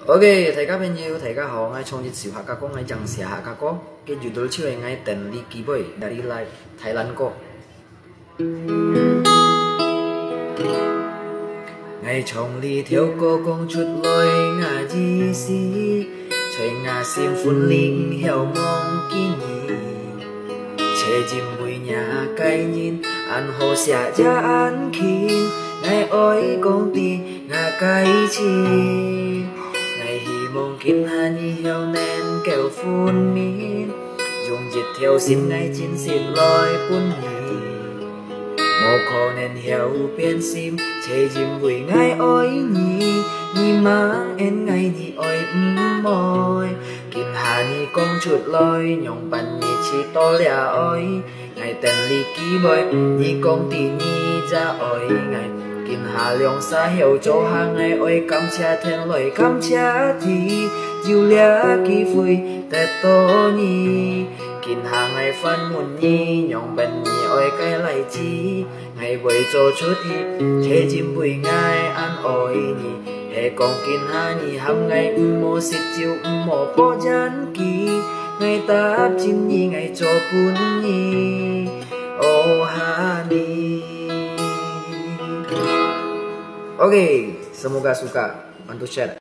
Ok, thầy các bên yêu, thầy các họ ngay trong dịch hạ các có ngay chẳng xỉa hạ các có cái judul chưa ngay tên đi ký bởi dari live Thái Lan có ngày trong ly thiếu cô con chút lôi ngà gì xí trời ngà xiêm phun linh heo mong kí nhì chê chim bùi nhà cây nhìn ăn hồ xả cha ăn kín ngày ôi con tì ngà cây chi ngày hi mong kín hà nhi heo nen kẹo phun min dùng dịch theo sim ngày chín xịt lôi phun nhì một khó nên heo bên sim chê chim bùi ngày ôi nhì nhì mang en ngày nhì ôi môi kim hà nhi con chuột lôi nhong bàn nhì chỉ to lẻ ôi ngày tên ly ký bơi nhì con tì nhì ra ôi ngày kim hà lượng xa hiểu cho hàng ngày ôi cam cha thêm lời cam cha thì dù lẽ ký vui tết to nhì kim hà ngày phân muôn nhì nhong bàn nhì ôi cái lại chi ngày với cho chút hi thế chim bùi ngày ăn ôi nhì hệ con kín hà nhì hăm ngày mô xịt chiều mô bỏ chán kỳ ngày táp chim nhì ngày cho bún nhì ô hà nhì. Oke, semoga suka. Bantu share.